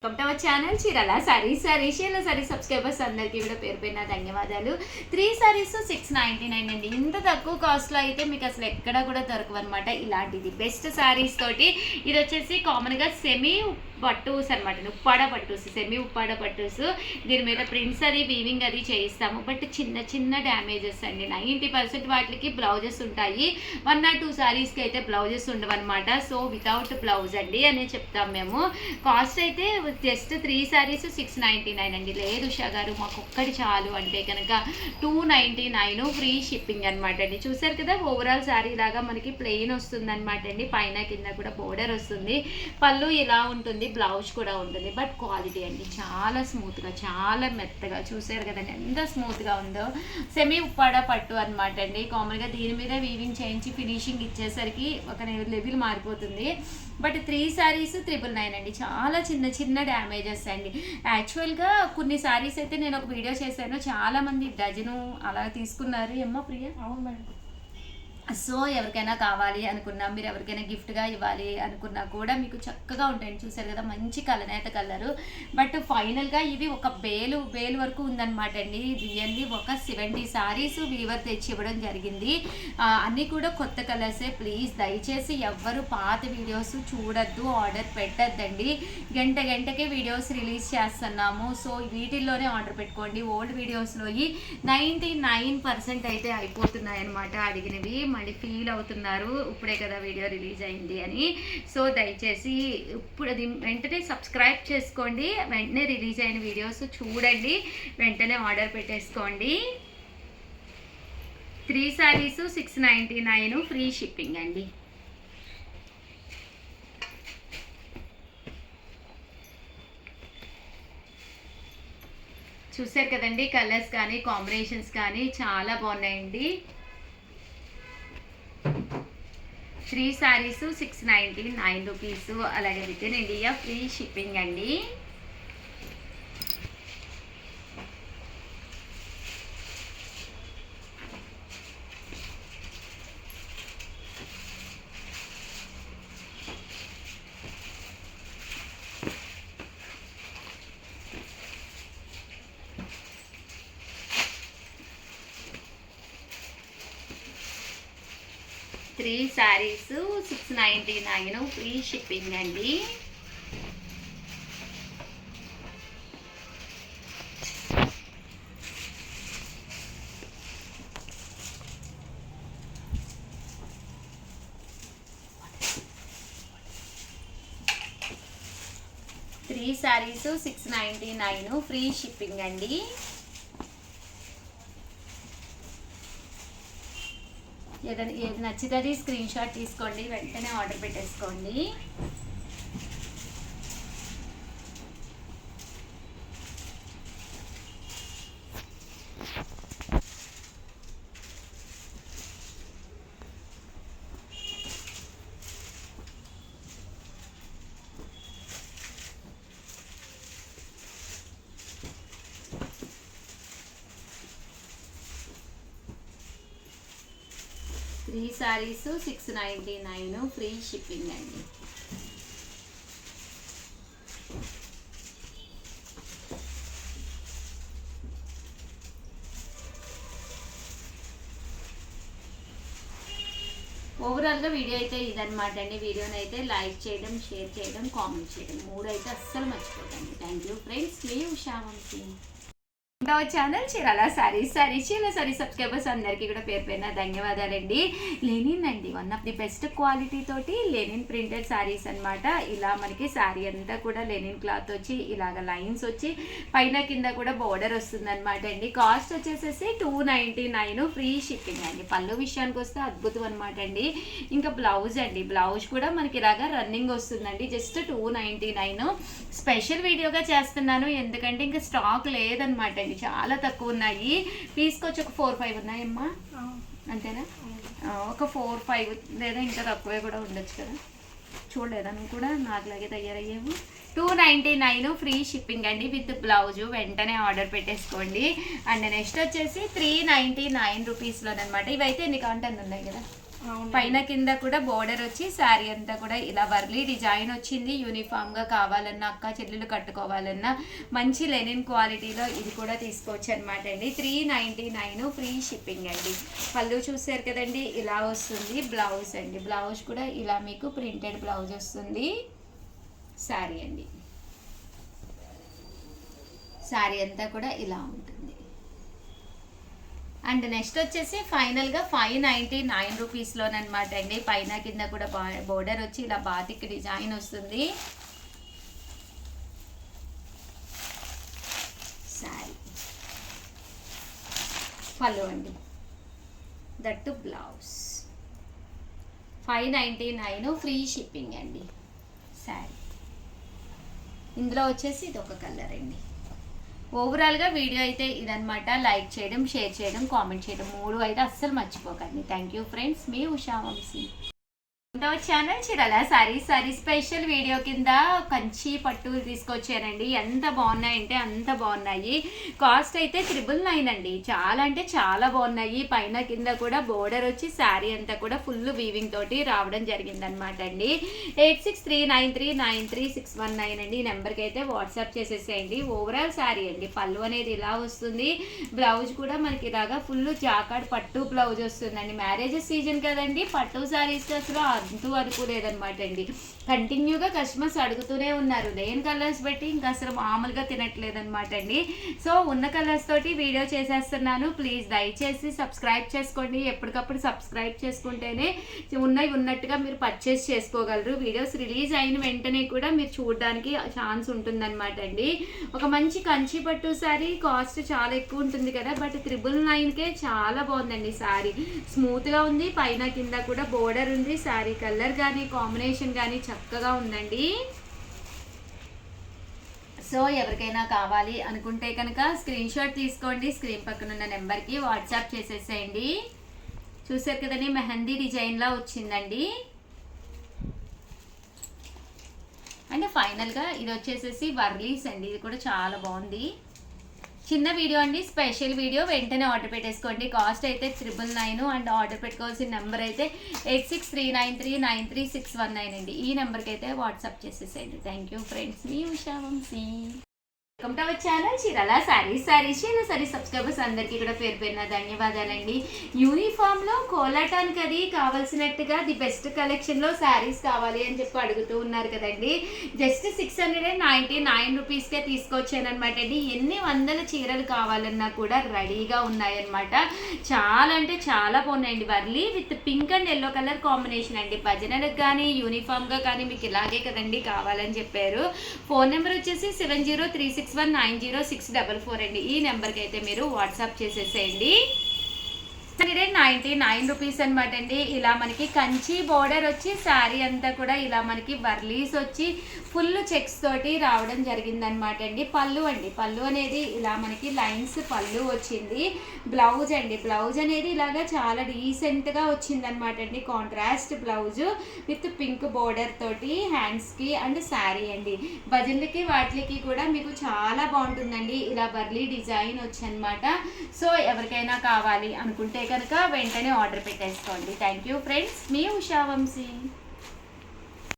Welcome to our channel Chirala saris sorry subscribers అందరికీ కూడా పేరు పైన ధన్యవాదాలు. 3 సారీస్ 699 అండి. ఇంత తక్కువ కాస్ట్లో అయితే మీకు అసలు ఎక్కడ కూడా దొరకవు అనమాట. ఇలాంటిది బెస్ట్ సారీస్ తోటి ఇది వచ్చేసి కామన్గా సెమీ పట్టూస్ అనమాట, ఉప్పాడ పట్టూస్, సెమీ ఉప్పాడ పట్టూస్. దీని మీద ప్రింట్స్ అది వీవింగ్ అది చేయిస్తాము, బట్ చిన్న చిన్న డ్యామేజెస్ అండి. 90% వాటికి బ్లౌజెస్ ఉంటాయి, 1 or 2 సారీస్కి అయితే బ్లౌజెస్ ఉండవు అనమాట. సో వితౌట్ బ్లౌజ్ అండి అనే చెప్తాం మేము. కాస్ట్ అయితే జస్ట్ 3 సారీస్ 699 అండి. లేదు ఉషా గారు మాకు ఒక్కటి చాలు అంటే కనుక 299 ఫ్రీ షిప్పింగ్ అనమాట అండి. చూసారు కదా, ఓవరాల్ సారీ లాగా మనకి ప్లెయిన్ వస్తుంది అనమాట అండి. పైన కింద కూడా బోర్డర్ వస్తుంది, పళ్ళు ఇలా ఉంటుంది, బ్లౌజ్ కూడా ఉంటుంది. బట్ క్వాలిటీ అండి చాలా స్మూత్గా, చాలా మెత్తగా. చూసారు కదండి ఎంత స్మూత్గా ఉందో. సెమీ ఉప్పాడ పట్టు అనమాట అండి. కామన్గా దీని మీద వీవింగ్ చేయించి ఫినిషింగ్ ఇచ్చేసరికి ఒక లెవెల్ మారిపోతుంది. బట్ 3 సారీస్ 999 అండి. చాలా చిన్న చిన్న డ్యామేజెస్ అండి. యాక్చువల్గా కొన్ని సారీస్ అయితే నేను ఒక వీడియో చేశాను, చాలామంది డజను అలా తీసుకున్నారు. ఏమ్మా ప్రియా? అవును మేడం. సో ఎవరికైనా కావాలి అనుకున్నా, మీరు ఎవరికైనా గిఫ్ట్గా ఇవ్వాలి అనుకున్నా కూడా మీకు చక్కగా ఉంటాయండి. చూసారు కదా, మంచి కలనేత కలరు. బట్ ఫైనల్గా ఇవి ఒక బేలు వరకు ఉందన్నమాట అండి. రియల్లీ ఒక 70 సారీస్ వీవర్ తెచ్చి ఇవ్వడం జరిగింది. అన్నీ కూడా కొత్త కలర్సే. ప్లీజ్ దయచేసి ఎవ్వరు పాత వీడియోస్ చూడొద్దు, ఆర్డర్ పెట్టద్దండి. గంటకే వీడియోస్ రిలీజ్ చేస్తున్నాము. సో వీటిల్లోనే ఆర్డర్ పెట్టుకోండి. ఓల్డ్ వీడియోస్లో 99% అయితే అయిపోతున్నాయి అన్నమాట అడిగినవి. మళ్ళీ ఫీల్ అవుతున్నారు ఇప్పుడే కదా వీడియో రిలీజ్ అయింది అని. సో దయచేసి ఇప్పుడు అది వెంటనే సబ్స్క్రైబ్ చేసుకోండి, వెంటనే రిలీజ్ అయిన వీడియోస్ చూడండి, వెంటనే ఆర్డర్ పెట్టేసుకోండి. 3 సారీస్ 699 ఫ్రీ షిప్పింగ్ అండి. చూసారు కదండి, కలర్స్ కానీ కాంబినేషన్స్ కానీ చాలా బాగున్నాయండి. 3 సారీస్ 699 రూపీస్. అలాగే with in India free shipping అండి. త్రీ సారీస్ 699 ఫ్రీ షిప్పింగ్ అండి. త్రీ సారీస్ 699 ఫ్రీ షిప్పింగ్ అండి. ఏది నచ్చితే అది స్క్రీన్ షాట్ తీసుకోండి, వెంటనే ఆర్డర్ పెట్టేసుకోండి. త్రీ సారీస్ 699 ఫ్రీ షిప్పింగ్ అండి. ఓవరాల్గా వీడియో అయితే ఇదనమాట అండి. వీడియోని అయితే లైక్ చేయడం, షేర్ చేయడం, కామెంట్ చేయడం 3 అయితే అస్సలు మర్చిపోకండి. Thank you friends. మీ ఉషావంతి ఛానల్ చీరాల సారీ సబ్స్క్రైబర్స్ అందరికీ కూడా పేరు పైన ధన్యవాదాలండి. లెనిన్ అండి, one of the best quality తోటి లెనిన్ ప్రింటెడ్ సారీస్ అనమాట. ఇలా మనకి సారీ అంతా కూడా లెనిన్ క్లాత్ వచ్చి ఇలాగ లైన్స్ వచ్చి పైన కింద కూడా బోర్డర్ వస్తుంది అనమాట అండి. కాస్ట్ వచ్చేసేసి 299 ఫ్రీ షిప్పింగ్ అండి. పళ్ళు విషయానికి వస్తే అద్భుతం అనమాట అండి. ఇంకా బ్లౌజ్ అండి, బ్లౌజ్ కూడా మనకి ఇలాగా రన్నింగ్ వస్తుందండి. జస్ట్ 299. స్పెషల్ వీడియోగా చేస్తున్నాను ఎందుకంటే ఇంకా స్టాక్ లేదనమాట అండి, చాలా తక్కువ ఉన్నాయి. పీస్కొచ్చి ఒక 4-5 ఉన్నాయమ్మా, అంతేనా? ఒక 4-5 లేదా ఇంకా తక్కువే కూడా ఉండొచ్చు కదా. చూడలేదా నువ్వు కూడా? నాకులాగే తయారయ్యేవు. 299 ఫ్రీ షిప్పింగ్ అండి విత్ బ్లౌజు. వెంటనే ఆర్డర్ పెట్టేసుకోండి. అండ్ నెక్స్ట్ వచ్చేసి 399 రూపీస్లోనమాట. ఇవైతే ఎన్ని కాంటెంట్ ఉన్నాయి కదా, పైన కింద కూడా బోర్డర్ వచ్చి శారీ అంతా కూడా ఇలా వర్లీ డిజైన్ వచ్చింది. యూనిఫామ్ గా కావాలన్నా అక్క చెల్లెలు కట్టుకోవాలన్నా మంచి లెనిన్ క్వాలిటీలో ఇది కూడా తీసుకోవచ్చు అనమాట అండి. 399 ఫ్రీ షిప్పింగ్ అండి. పళ్ళు చూసారు కదండి, ఇలా వస్తుంది. బ్లౌజ్ అండి, బ్లౌజ్ కూడా ఇలా మీకు ప్రింటెడ్ బ్లౌజ్ వస్తుంది. శారీ అండి, శారీ అంతా కూడా ఇలా ఉంటుంది. అండ్ నెక్స్ట్ వచ్చేసి ఫైనల్గా 599 రూపీస్లోనమాట అండి. పైన కింద కూడా బోర్డర్ వచ్చి ఇలా బాతిక్ డిజైన్ వస్తుంది. శారీ పళ్ళు అండి, దట్టు బ్లౌజ్. 599 ఫ్రీ షిప్పింగ్ అండి. శారీ ఇందులో వచ్చేసి ఇది ఒక కలర్ అండి. ఓవరాల్గా వీడియో అయితే ఇదనమాట. లైక్ చేయడం, షేర్ చేయడం, కామెంట్ చేయడం 3 అయితే అస్సలు మర్చిపోకండి. థ్యాంక్ యూ ఫ్రెండ్స్, మీ ఉషా వంశీ. ఛానల్ చీరల సారీ స్పెషల్ వీడియో కింద కంచి పట్టులు తీసుకొచ్చానండి. ఎంత బాగున్నాయంటే అంత బాగున్నాయి. కాస్ట్ అయితే 999 అండి. చాలా అంటే చాలా బాగున్నాయి. పైన కింద కూడా బోర్డర్ వచ్చి శారీ అంతా కూడా ఫుల్ వీవింగ్ తోటి రావడం జరిగింది అనమాట అండి. 8639393619 అండి. ఈ నెంబర్కి అయితే వాట్సాప్ చేసేసేయండి. ఓవరాల్ శారీ అండి. పళ్ళు అనేది ఇలా వస్తుంది. బ్లౌజ్ కూడా మనకి ఇలాగా ఫుల్ జాకాడ్ పట్టు బ్లౌజ్ వస్తుందండి. మ్యారేజెస్ సీజన్ కదండి, పట్టు శారీస్ అసలు అంతూ వరకు లేదనమాట అండి. కంటిన్యూగా కస్టమర్స్ అడుగుతూనే ఉన్నారు. లేని కలర్స్ పెట్టి ఇంకా అసలు మామూలుగా తినట్లేదనమాట అండి. సో ఉన్న కలర్స్ తోటి వీడియో చేసేస్తున్నాను. ప్లీజ్ దయచేసి సబ్స్క్రైబ్ చేసుకోండి. ఎప్పటికప్పుడు సబ్స్క్రైబ్ చేసుకుంటేనే ఉన్నట్టుగా మీరు పర్చేస్ చేసుకోగలరు. వీడియోస్ రిలీజ్ అయిన వెంటనే కూడా మీరు చూడడానికి ఛాన్స్ ఉంటుందన్నమాట అండి. ఒక మంచి కంచి పట్టు శారీ కాస్ట్ చాలా ఎక్కువ ఉంటుంది కదా, బట్ 999కే చాలా బాగుందండి. శారీ స్మూత్గా ఉంది. పైన కింద కూడా బోర్డర్ ఉంది. శారీ కలర్ కానీ కాంబినేషన్ కానీ చక్కగా ఉందండి. సో ఎవరికైనా కావాలి అనుకుంటే కనుక స్క్రీన్ షాట్ తీసుకోండి. స్క్రీన్ పక్కన ఉన్న నెంబర్కి వాట్సాప్ చేసేసేయండి. చూసారు కదండి, మెహందీ డిజైన్లా వచ్చిందండి. అంటే ఫైనల్గా ఇది వచ్చేసేసి వర్లీస్ అండి. ఇది కూడా చాలా బాగుంది. చిన్న వీడియో అండి, స్పెషల్ వీడియో. వెంటనే ఆర్డర్ పెట్టేసుకోండి. కాస్ట్ అయితే 999 అండ్ ఆర్డర్ పెట్టుకోవాల్సిన నెంబర్ అయితే 8639393619 అండి. ఈ నెంబర్కి అయితే వాట్సాప్ చేసేసేయండి. థ్యాంక్ యూ ఫ్రెండ్స్, మీ Usha Vamsi. Welcome to our channel చీరల సారీ సబ్స్క్రైబర్స్ అందరికీ కూడా పేరు పేరున ధన్యవాదాలండి. యూనిఫామ్లో కోలాటానికి అది కావాల్సినట్టుగా ది బెస్ట్ కలెక్షన్లో శారీస్ కావాలి అని చెప్పి అడుగుతూ ఉన్నారు కదండి. జస్ట్ 699 రూపీస్కే తీసుకొచ్చానమాట అండి. ఎన్ని వందల చీరలు కావాలన్నా కూడా రెడీగా ఉన్నాయన్నమాట. చాలా అంటే చాలా బాగున్నాయండి. Warli with pink and yellow colour combination అండి. భజనలకు కానీ యూనిఫామ్గా కానీ మీకు ఇలాగే కదండి కావాలని చెప్పారు. ఫోన్ నెంబర్ వచ్చేసి 7036190644 అండి. ఈ నెంబర్కి అయితే మీరు వాట్సాప్ చేసేసేయండి. 199 రూపీస్ అనమాట అండి. ఇలా మనకి కంచి బోర్డర్ వచ్చి శారీ అంతా కూడా ఇలా మనకి వర్లీస్ వచ్చి ఫుల్ చెక్స్ తోటి రావడం జరిగిందనమాట అండి. పళ్ళు అండి, పళ్ళు అనేది ఇలా మనకి లైన్స్ పళ్ళు వచ్చింది. బ్లౌజ్ అండి, బ్లౌజ్ అనేది ఇలాగా చాలా డీసెంట్గా వచ్చిందనమాట అండి. Contrast blouse with pink border తోటి హ్యాండ్స్కి అండ్ శారీ అండి. భజన్లకి వాటికి కూడా మీకు చాలా బాగుంటుందండి. ఇలా వర్లీ డిజైన్ వచ్చనమాట. సో ఎవరికైనా కావాలి అనుకుంటే కనుక వెంటనే ఆర్డర్ పెట్టేసుకోండి. థ్యాంక్ యూ ఫ్రెండ్స్, మీ ఉషా వంశీ.